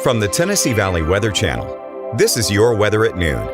From the Tennessee Valley Weather Channel, this is your weather at noon.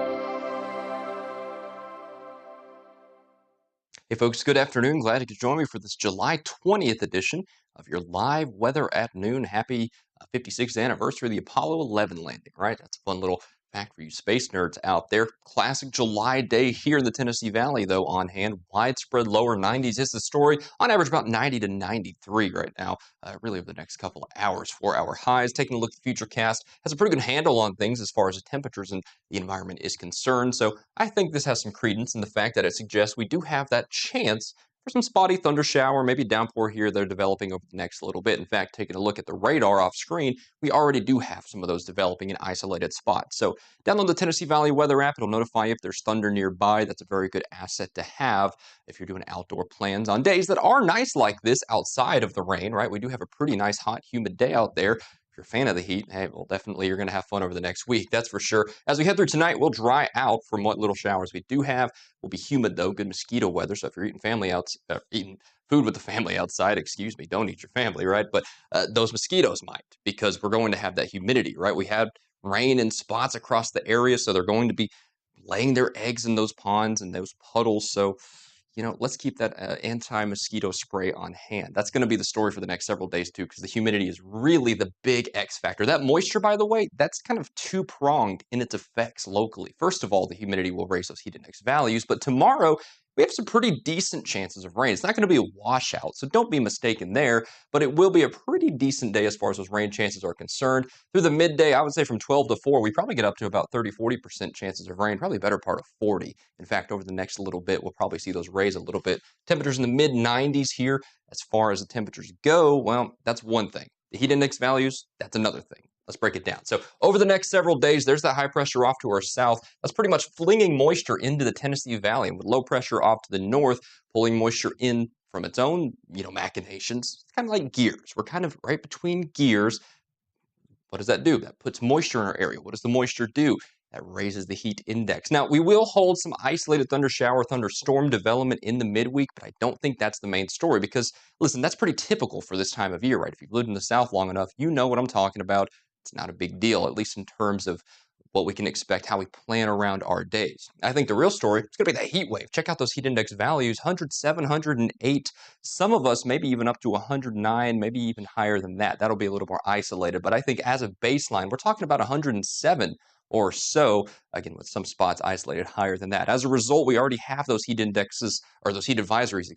Hey folks, good afternoon. Glad you could join me for this July 20th edition of your live weather at noon. Happy 56th anniversary of the Apollo 11 landing, right? That's a fun little fact for you space nerds out there. Classic July day here in the Tennessee Valley, though, on hand. Widespread lower 90s is the story. On average, about 90 to 93 right now, really over the next couple of hours. 4-hour highs. Taking a look at the Futurecast has a pretty good handle on things as far as the temperatures and the environment is concerned. So I think this has some credence in the fact that it suggests we do have that chance for some spotty thunder shower, maybe downpour here they're developing over the next little bit. In fact, taking a look at the radar off screen, we already do have some of those developing in isolated spots. So download the Tennessee Valley Weather app. It'll notify you if there's thunder nearby. That's a very good asset to have if you're doing outdoor plans on days that are nice like this outside of the rain, right? We do have a pretty nice, hot, humid day out there. If you're a fan of the heat, hey, well, definitely you're going to have fun over the next week. That's for sure. As we head through tonight, we'll dry out from what little showers we do have. We'll be humid, though. Good mosquito weather. So if you're eating food with the family outside, excuse me, don't eat your family, right? But those mosquitoes might, because we're going to have that humidity, right? We had rain in spots across the area, so they're going to be laying their eggs in those ponds and those puddles. So let's keep that anti-mosquito spray on hand. That's going to be the story for the next several days, too, because the humidity is really the big X factor. That moisture, by the way, that's kind of two-pronged in its effects locally. First of all, the humidity will raise those heat index values, but tomorrow, we have some pretty decent chances of rain. It's not going to be a washout, so don't be mistaken there, but it will be a pretty decent day as far as those rain chances are concerned. Through the midday, I would say from 12 to 4, we probably get up to about 30-40% chances of rain, probably better part of 40. In fact, over the next little bit, we'll probably see those raise a little bit. Temperatures in the mid-90s here. As far as the temperatures go, well, that's one thing. The heat index values, that's another thing. Let's break it down. So over the next several days, there's that high pressure off to our south. That's pretty much flinging moisture into the Tennessee Valley, and with low pressure off to the north, pulling moisture in from its own, machinations. It's kind of like gears. We're kind of right between gears. What does that do? That puts moisture in our area. What does the moisture do? That raises the heat index. Now, we will hold some isolated thunder shower, thunderstorm development in the midweek, but I don't think that's the main story because, listen, that's pretty typical for this time of year, right? If you've lived in the South long enough, you know what I'm talking about. It's not a big deal, at least in terms of what we can expect, how we plan around our days. I think the real story is going to be that heat wave. Check out those heat index values, 107, 108. Some of us maybe even up to 109, maybe even higher than that. That'll be a little more isolated. But I think as a baseline, we're talking about 107 or so, again, with some spots isolated higher than that. As a result, we already have those heat indexes, or those heat advisories,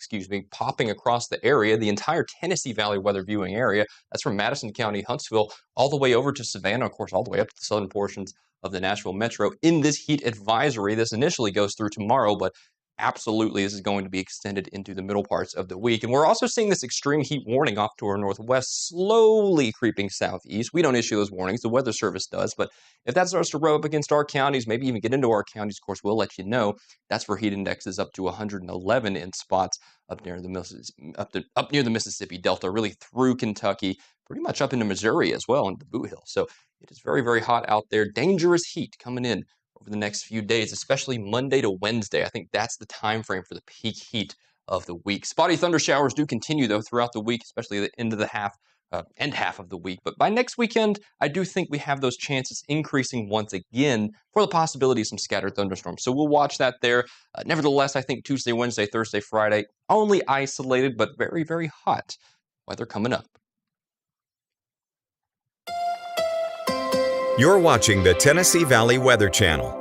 popping across the area, the entire Tennessee Valley weather viewing area. That's from Madison County, Huntsville, all the way over to Savannah, of course, all the way up to the southern portions of the Nashville metro in this heat advisory. This initially goes through tomorrow, but absolutely this is going to be extended into the middle parts of the week. And we're also seeing this extreme heat warning off to our northwest slowly creeping southeast. We don't issue those warnings. The Weather Service does. But if that starts to rub up against our counties, maybe even get into our counties, of course, we'll let you know. That's for heat indexes up to 111 in spots up near the Mississippi Delta, really through Kentucky, pretty much up into Missouri as well, into the Boot Hill. So it is very, very hot out there. Dangerous heat coming in over the next few days, especially Monday to Wednesday. I think that's the time frame for the peak heat of the week. Spotty thunder showers do continue, though, throughout the week, especially the end half of the week. But by next weekend, I do think we have those chances increasing once again for the possibility of some scattered thunderstorms. So we'll watch that there. Nevertheless, I think Tuesday, Wednesday, Thursday, Friday, only isolated, but very, very hot weather coming up. You're watching the Tennessee Valley Weather Channel.